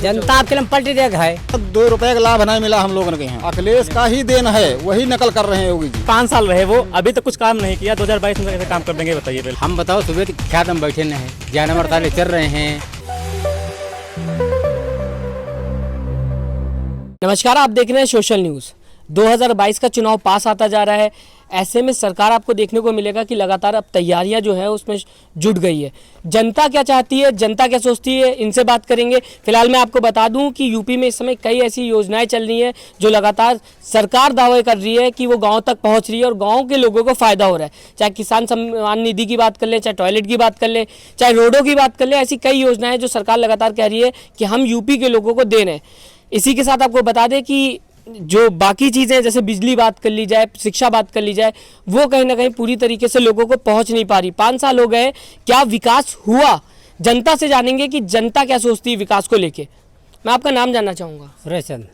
जनता आपके लिए पलटी देख है। 2 रुपए का लाभ नहीं मिला हम लोगों के यहाँ। अखिलेश का ही देन है, वही नकल कर रहे हैं योगी जी। 5 साल रहे वो, अभी तक कुछ काम नहीं किया। 2022 में कैसे काम कर देंगे बताइए पहले। हम बताओ, सुबह क्या हम बैठे नहीं हैं, जानवर ताले चल रहे हैं। नमस्कार, आप देख रहे हैं सोशल न्यूज़। 2022 का चुनाव पास आता जा रहा है। ऐसे में सरकार आपको देखने को मिलेगा कि लगातार अब तैयारियां जो है उसमें जुट गई है। जनता क्या चाहती है, जनता क्या सोचती है, इनसे बात करेंगे। फिलहाल मैं आपको बता दूं कि यूपी में इस समय कई ऐसी योजनाएं चल रही हैं जो लगातार सरकार दावे कर रही है कि वो गांव तक पहुंच रही है और गांव के लोगों को फ़ायदा हो रहा है। चाहे किसान सम्मान निधि की बात कर ले, चाहे टॉयलेट की बात कर ले, चाहे रोडों की बात कर ले, ऐसी कई योजनाएँ जो सरकार लगातार कह रही है कि हम यूपी के लोगों को दे रहे हैं। इसी के साथ आपको बता दें कि जो बाकी चीज़ें जैसे बिजली बात कर ली जाए, शिक्षा बात कर ली जाए, वो कहीं ना कहीं पूरी तरीके से लोगों को पहुंच नहीं पा रही। 5 साल हो गए, क्या विकास हुआ? जनता से जानेंगे कि जनता क्या सोचती है विकास को लेके। मैं आपका नाम जानना चाहूँगा। सुरेश चंद।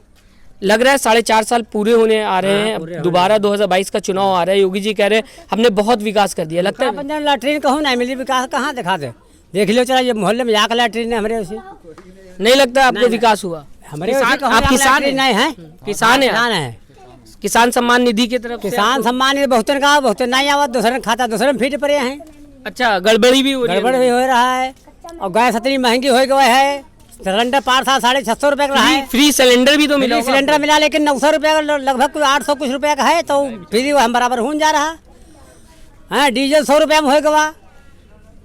लग रहा है 4.5 साल पूरे होने आ रहे हैं, दोबारा 2022 का चुनाव आ रहा है। योगी जी कह रहे हैं हमने बहुत विकास कर दिया। लगता है लैट्रीन कहूँ नहीं मिली, विकास कहाँ दिखा दे। देख लो, चला ये मोहल्ले में जाकर लैट्रीन है हमारे उसे। नहीं लगता आपको विकास हुआ? हमारे आप किसान नहीं हैं? किसान है। किसान सम्मान निधि की तरफ किसान सम्मान निधि बहुत का बहुत नहीं आवा, दूसरे खाता दूसरे में फिट पड़े हैं। अच्छा, गड़बड़ी भी हो रही है। गड़बड़ भी हो रहा है और गैस इतनी महंगी हो गई है। सिलेंडर 650 रुपए का रहा है। फ्री सिलेंडर भी तो मिला, सिलेंडर मिला, लेकिन 900 रुपये का लगभग 800 कुछ रुपए का है, तो फ्री हम बराबर हो जा रहा है। डीजल 100 रुपये में हो गवा।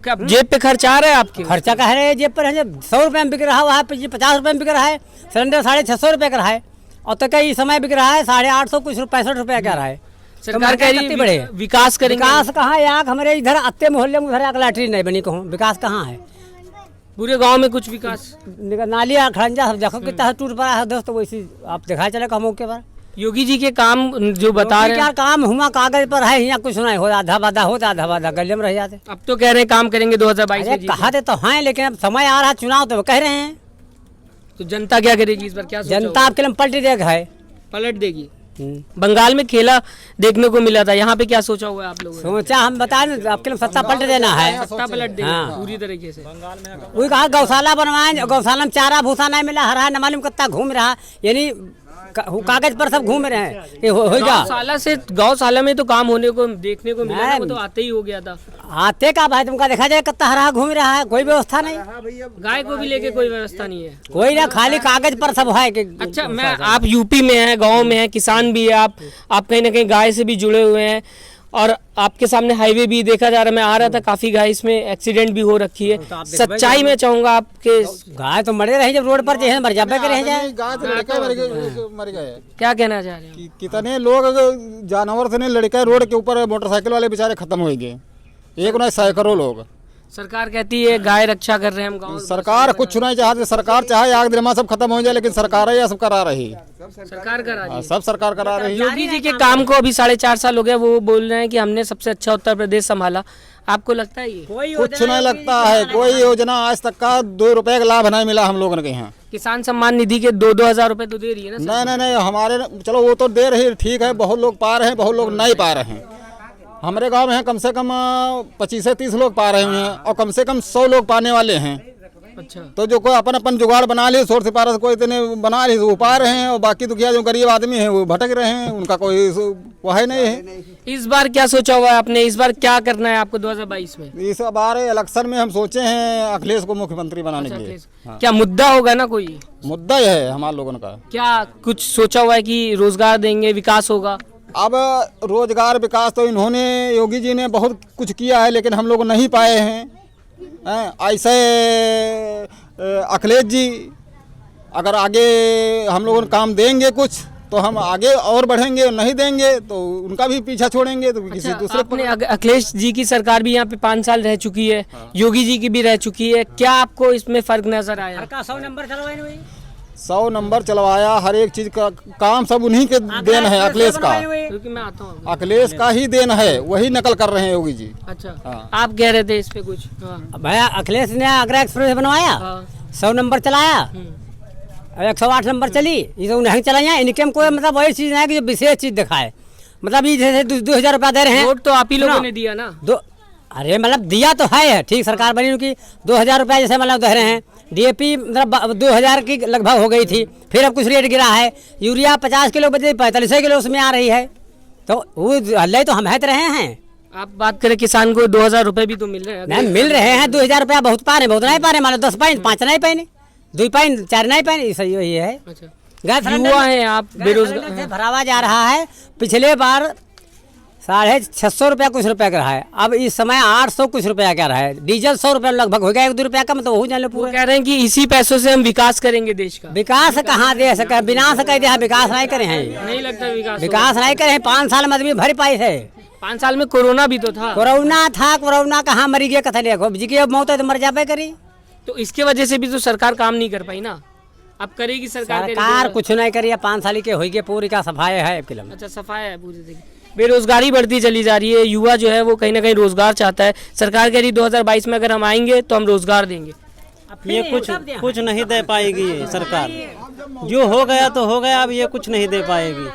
जेब पे खर्चा आ रहा है आपके? खर्चा कह रहे जेब पर 100 रुपये में बिक रहा है, वहाँ 50 रुपये में बिक रहा है। सिलेंडर 650 रुपये का रहा है और तो कई समय बिक रहा है 850 कुछ 65 रुपये का रहा है। सरकार कह रही है विकास करेंगे। विकास कहाँ है? आग हमारे इधर अत्ते मोहल्ले में उधर लैट्रीन नहीं बनी, कहूँ विकास कहाँ है? पूरे गांव में कुछ विकास? नालियाँ खड़ंजा सब देखो कितना टूट पड़ा है दोस्त। वैसे आप दिखाई चले मौके पर योगी जी के काम जो बता रहे हैं। क्या काम हुआ? कागज पर है, यहाँ कुछ नहीं हो, आधा बाधा होता, आधा बाधा गले में रह जाते। अब तो कह रहे हैं काम करेंगे 2022 में। कहा तो हैं, लेकिन अब समय आ रहा चुनाव तो कह रहे हैं। तो जनता क्या करेगी इस बार? क्या जनता आपके लिए पलटी देख है, पलट देगी। बंगाल में खेला देखने को मिला था, यहाँ पे क्या सोचा हुआ है आप लोगों ने? सोचा हम बता दें आपके लिए सत्ता पलट देना है। सत्ता पलट देना। हाँ। पूरी तरीके से। वही कहा गौशाला बनवाएं, गौशाला में चारा भूसा नहीं मिला, हरा न मालूम कितना घूम रहा, यानी कागज पर सब घूम रहे हैं। ये हो गौशाला में तो काम होने को देखने को मिला, वो तो आते ही हो गया था। आते का भाई तुमका देखा जाए कितना हरा घूम रहा है, कोई व्यवस्था नहीं। गाय को भी लेके कोई व्यवस्था नहीं है, कोई ना, खाली कागज पर सब है। अच्छा, मैं आप यूपी में हैं, गांव में हैं, किसान भी है आप कहीं ना कहीं गाय से भी जुड़े हुए हैं और आपके सामने हाईवे भी देखा जा रहा है। मैं आ रहा था, काफी गाय इसमें एक्सीडेंट भी हो रखी है। सच्चाई में चाहूंगा आपके गाय तो मरे रहे जब रोड पर मर जाबे के रह जाए। गाय तो लड़के मर गए। क्या कहना चाह रहे हैं? कितने लोग जानवर से नहीं, लड़के रोड के ऊपर मोटरसाइकिल वाले बेचारे खत्म हो गए, एक नहीं सैकड़ों लोग। सरकार कहती है गाय रक्षा कर रहे हैं हम गाँव। सरकार कुछ नहीं चाहती। सरकार चाहे आग दिनमा सब खत्म हो जाए, लेकिन सरकार है सब करा रही। सरकार करा रही है। सब सरकार करा रही है। योगी जी के काम को अभी 4.5 साल हो गए, वो बोल रहे हैं कि हमने सबसे अच्छा उत्तर प्रदेश संभाला। आपको लगता है ये? कुछ नहीं लगता है। कोई योजना आज तक का 2 रुपए का लाभ नहीं मिला हम लोगों के यहाँ। किसान सम्मान निधि के 2-2 हजार रुपए तो दे रही है ना? नहीं, हमारे चलो वो तो दे रही, ठीक है। बहुत लोग पा रहे हैं, बहुत लोग नहीं पा रहे हैं। हमारे गांव में कम से कम 25 से 30 लोग पा रहे हैं और कम से कम 100 लोग पाने वाले हैं। अच्छा, तो जो कोई अपन जुगाड़ बना लिए, सोर्स सिफारिश कोई इतने बना लिए, वो पा रहे हैं और बाकी दुखिया जो गरीब आदमी है वो भटक रहे हैं, उनका कोई वह नहीं है। इस बार क्या सोचा हुआ है आपने? इस बार क्या करना है आपको 2022 में? इस बार इलेक्शन में हम सोचे हैं अखिलेश को मुख्यमंत्री बनाने के लिए। क्या मुद्दा होगा ना? कोई मुद्दा ही है हमारे लोगों का। क्या कुछ सोचा हुआ है कि रोजगार देंगे, विकास होगा? अब रोजगार विकास तो इन्होंने, योगी जी ने बहुत कुछ किया है, लेकिन हम लोग नहीं पाए हैं। ऐसे अखिलेश जी अगर आगे हम लोगों को काम देंगे कुछ, तो हम आगे और बढ़ेंगे, नहीं देंगे तो उनका भी पीछा छोड़ेंगे तो किसी दूसरे। आपने अखिलेश जी की सरकार भी यहाँ पे 5 साल रह चुकी है, योगी जी की भी रह चुकी है, क्या आपको इसमें फर्क नजर आया? 100 नंबर चलवाए 100 नंबर चलवाया, हर एक चीज का काम सब उन्हीं के देन है। अखिलेश का, क्योंकि मैं आता हूँ, अखिलेश का ही देन है, वही नकल कर रहे हैं योगी जी। अच्छा, हाँ। आप कह रहे थे इस पे कुछ? भैया अखिलेश ने आगरा एक्सप्रेस बनवाया, 100 नंबर चलाया, 108 नंबर चली, ये तो नहीं चलाया। इनके कोई मतलब वही चीज है कि जो विशेष चीज दिखाए। मतलब ये जैसे 2000 रुपया दे रहे हैं, वोट तो आप ही लोगों ने दिया ना। अरे मतलब दिया तो है ठीक, सरकार बनी उनकी 2000 रुपया जैसे मतलब दे रहे हैं। डीएपी मतलब 2000 की लगभग हो गई थी, फिर अब कुछ रेट गिरा है। यूरिया 50 किलो बदले 45 किलो उसमें आ रही है, तो वो हल्ले तो हम है रहे हैं। आप बात करें किसान को 2000 रुपए भी तो मिल रहे हैं। नहीं मिल रहे हैं, 2000 रुपया बहुत पा रहे, बहुत नहीं पा रहे, मान लो 10 पाइन 5 नहीं पाए, 2 पाइन 4 नहीं पाए, सही यही है। अच्छा, गैस युवा हैं आप, बेरोजगार से भरावा जा रहा है। पिछले बार 650 रुपया कुछ रुपया का रहा है, अब इस समय 800 कुछ रुपया का रहा है। डीजल 100 रुपया लगभग हो गया, 1-2 रुपया का, मतलब वो जान लो वो पूरा। कह रहे हैं कि इसी पैसों से हम विकास करेंगे देश का। विकास कहाँ दे सके, विनाश कह दिया, विकास नहीं करे हैं, नहीं लगता विकास विकास नहीं करे हैं। 5 साल में आदमी भर पाई है। 5 साल में कोरोना भी तो था। कोरोना था, कोरोना कहाँ मरी गया, कथा देखो जी की अब मौत है तो मर जाबे करी। तो इसके वजह से भी तो सरकार काम नहीं कर पाई ना, अब करेगी सरकार। सरकार कुछ नहीं करी, 5 साल के हो गए, पूरी का सफाई है किलो। अच्छा, सफाई है पूरी देखिए। बेरोजगारी बढ़ती चली जा रही है, युवा जो है वो कहीं ना कहीं रोजगार चाहता है। सरकार कह रही 2022 में अगर हम आएंगे तो हम रोजगार देंगे। ये कुछ नहीं दे पाएगी ये सरकार, जो हो गया तो हो गया, अब ये कुछ नहीं दे पाएगी।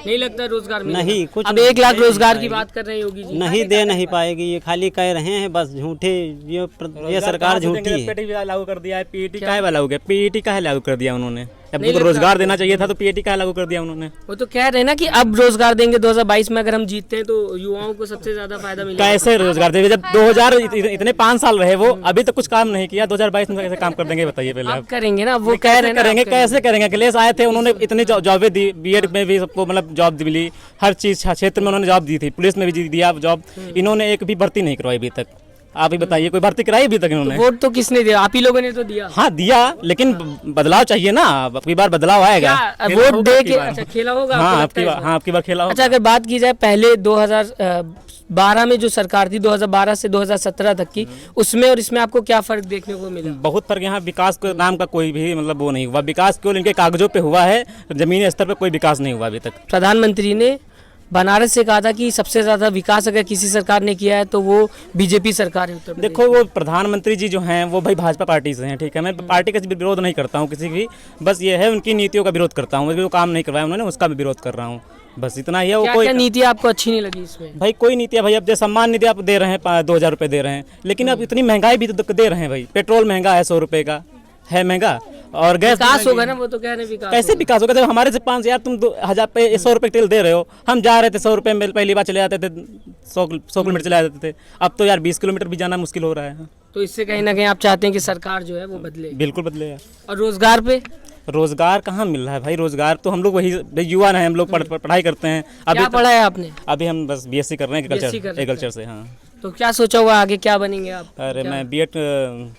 नहीं लगता रोजगार मिलेगा? नहीं, कुछ अब नहीं 1 लाख दे रोजगार की पाएगी। बात कर रहे हैं योगी जी। नहीं दे नहीं पाएगी, ये खाली कह रहे हैं बस झूठे। ये सरकार झूठी है। पीईटी लागू कर दिया है, पीईटी काहे लागू किया, पीईटी काहे लागू कर दिया उन्होंने, जब तो रोजगार देना चाहिए था तो पीईटी काहे लागू कर दिया उन्होंने। वो तो कह रहे हैं ना कि अब रोजगार देंगे 2022 में, अगर हम जीतते हैं तो युवाओं को सबसे ज्यादा फायदा मिलेगा। कैसे रोजगार देंगे जब 2000 इतने 5 साल रहे वो, अभी तक कुछ काम नहीं किया, 2022 में कैसे काम कर देंगे बताइए पहले आप आप। करेंगे ना, वो कह रहे हैं ना, करेंगे, आप करेंगे। कैसे करेंगे? अखिलेश आए थे, उन्होंने इतनी जॉबें दी, बीएड में भी सबको मतलब जॉब मिली, हर चीज क्षेत्र में उन्होंने जॉब दी थी, पुलिस में भी दिया जॉब। इन्होंने एक भी भर्ती नहीं करवाई अभी तक। आप ही बताइए, कोई भर्ती कराई अभी तक इन्होंने? वोट तो किसने दिया? आप ही लोगों ने तो दिया। हाँ दिया, लेकिन बदलाव चाहिए ना, अब की बार बदलाव आएगा। क्या खेला वोट होगा दे अब की के? बार। अच्छा, खेला होगा आपको हाँ, लगता है इसमें? आपकी बार खेला होगा। अच्छा, अगर बात की जाए पहले 2012 में जो सरकार थी, 2012 से 2017 तक की, उसमें और इसमें आपको क्या फर्क देखने को मिला? बहुत फर्क। यहाँ विकास के नाम का कोई भी मतलब वो नहीं हुआ, विकास केवल इनके कागजों पे हुआ है, जमीनी स्तर पे कोई विकास नहीं हुआ अभी तक। प्रधानमंत्री ने बनारस से कहा था कि सबसे ज्यादा विकास अगर किसी सरकार ने किया है तो वो बीजेपी सरकार है उत्तर प्रदेश। देखो, वो प्रधानमंत्री जी जो हैं वो भाई भाजपा पार्टी से हैं, ठीक है। मैं पार्टी का विरोध नहीं करता हूँ किसी भी, बस ये है उनकी नीतियों का विरोध करता हूँ। जो काम नहीं करवाया उन्होंने उसका भी विरोध कर रहा हूँ, बस इतना ही है। वो क्या नीति आपको अच्छी नहीं लगी इसमें? भाई कोई नीति है भाई, अब जैसे सम्मान निधि आप दे रहे हैं 2000 रुपये दे रहे हैं, लेकिन अब इतनी महंगाई भी तो दे रहे हैं भाई। पेट्रोल महंगा है, 100 रुपये का है महंगा, और गैस विकास होगा ना, वो तो कह रहे हैं विकास कैसे विकास होगा? जब हमारे से 5 यार तुम 2000 पे 100 रुपये तेल दे रहे हो, हम जा रहे थे 100 रुपये में, पहली बार चले जाते थे 100 किलोमीटर चले जाते थे, अब तो यार 20 किलोमीटर भी जाना मुश्किल हो रहा है। तो इससे कहीं ना कहीं आप चाहते हैं कि सरकार जो है वो बदले। बिल्कुल बदले यार। और रोजगार पे रोजगार कहाँ मिल रहा है भाई? रोजगार तो हम लोग वही युवा हैं, हम लोग पढ़ाई करते हैं। क्या पढ़ा है आपने? अभी हम बस बीएससी कर रहे हैं BSc कर रहे हैं। एग्रीकल्चर से। हाँ, तो क्या सोचा हुआ आगे क्या बनेंगे आप? अरे मैं बीएड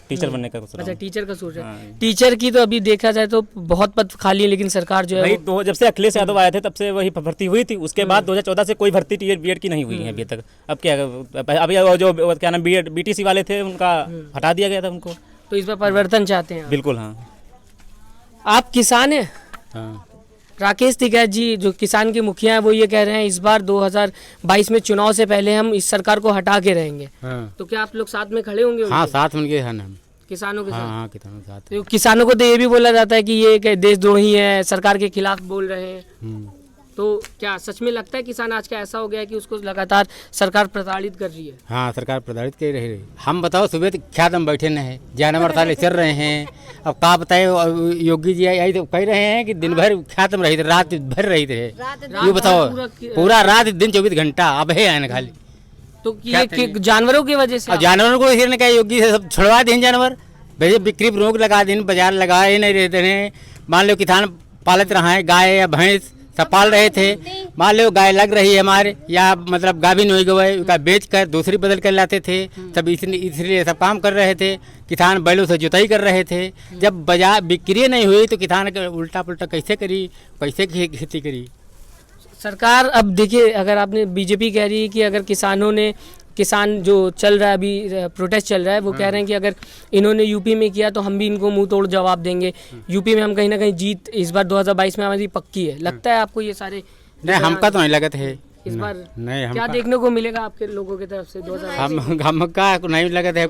टीचर बनने का सोच रहा अच्छा, हूँ। टीचर का सोच रहे हैं। टीचर की तो अभी देखा जाए तो बहुत पद खाली है, लेकिन सरकार जो है भाई वो जब से अखिलेश यादव आए थे तब से वही भर्ती हुई थी, उसके बाद 2014 से कोई भर्ती बीएड की नहीं हुई है अभी तक। अब क्या, अभी जो क्या नाम बीएड बीटीसी वाले थे उनका हटा दिया गया था उनको। तो इस पर परिवर्तन चाहते हैं आप? बिल्कुल हाँ। आप किसान हैं? हाँ। राकेश टिकैत जी जो किसान के मुखिया हैं वो ये कह रहे हैं इस बार 2022 में चुनाव से पहले हम इस सरकार को हटा के रहेंगे। हाँ, तो क्या आप लोग साथ में खड़े होंगे हाँ उनके? साथ मिलके है ना हम। किसानों के हाँ साथ? हाँ किसानों के साथ। तो किसानों को तो ये भी बोला जाता है कि ये एक देशद्रोही है, सरकार के खिलाफ बोल रहे हैं। तो क्या सच में लगता है किसान आज का ऐसा हो गया है कि उसको लगातार सरकार प्रताड़ित कर रही है? हाँ सरकार प्रताड़ित कर रही है। हम बताओ सुबह तक क्या दम बैठे न है, जानवर साले चल रहे हैं। अब कहा बताए योगी जी यही तो कह रहे हैं कि दिन भर ख्यातम रही थे, रात भर रही थे। ये बताओ पूरा रात दिन 24 घंटा अब है ना खाली। तो ये जानवरों की वजह से अब जानवरों को इसी ने कहा योगी से सब छुड़वा दें जानवर, भैया बिक्री पर रोक लगा दें, बाजार लगाए नहीं रहते हैं। मान लो किसान पालत रहा है गाय या भैंस सब पाल रहे थे, मान लो गाय लग रही है हमारे या मतलब गाभिन हो गए उसका बेच कर दूसरी बदल कर लाते थे, सब इसलिए सब काम कर रहे थे। किसान बैलों से जुताई कर रहे थे। जब बाजार बिक्री नहीं हुई तो किसान उल्टा पुल्टा कैसे करी, कैसे खेती करी सरकार? अब देखिए, अगर आपने बीजेपी कह रही है कि अगर किसान जो चल रहा है अभी प्रोटेस्ट चल रहा है, वो कह रहे हैं कि अगर इन्होंने यूपी में किया तो हम भी इनको मुंह तोड़ जवाब देंगे। यूपी में हम कहीं ना कहीं जीत इस बार 2022 में हमारी पक्की है। लगता है आपको ये सारे? नहीं हमका तो नहीं लगत है इस बार नहीं। क्या देखने को मिलेगा आपके लोगों की तरफ से 2022? हमका नहीं लगत है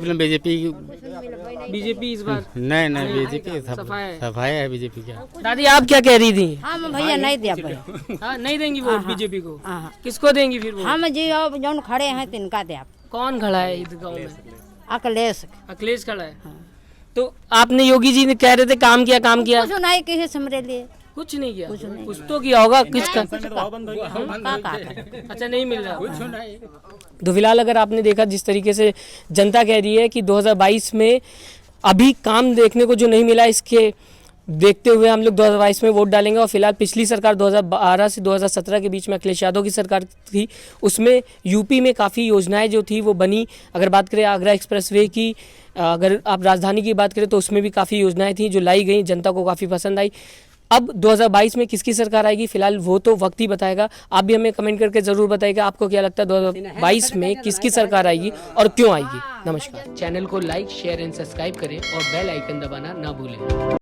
बीजेपी इस बार? नहीं नहीं बीजेपी सफाई सफाई है बीजेपी क्या। दादी आप क्या कह रही थी? हम भैया नहीं दे हाँ, नहीं देंगी वोट बीजेपी को? किसको देंगी फिर वोट? हम जी अब जौन खड़े हैं तिनका दे। कौन खड़ा है इस गाँव में? अखिलेश अखिलेश खड़ा है। तो आपने योगी जी ने कह रहे थे काम किया कुछ नहीं किए हमरे लिए कुछ नहीं किया कुछ तो किया होगा कुछ का का अच्छा नहीं मिल रहा तो फिलहाल अगर आपने देखा जिस तरीके से जनता कह रही है कि 2022 में अभी काम देखने को जो नहीं मिला, इसके देखते हुए हम लोग 2022 में वोट डालेंगे। और फिलहाल पिछली सरकार 2012 से 2017 के बीच में अखिलेश यादव की सरकार थी, उसमें यूपी में काफ़ी योजनाएं जो थी वो बनी। अगर बात करें आगरा एक्सप्रेसवे की, अगर आप राजधानी की बात करें तो उसमें भी काफ़ी योजनाएं थी जो लाई गई, जनता को काफ़ी पसंद आई। अब 2022 में किसकी सरकार आएगी फिलहाल वो तो वक्त ही बताएगा। आप भी हमें कमेंट करके ज़रूर बताइएगा आपको क्या लगता है 2022 में किसकी सरकार आएगी और क्यों आएगी। नमस्कार। चैनल को लाइक शेयर एंड सब्सक्राइब करें और बेल आइकन दबाना ना भूलें।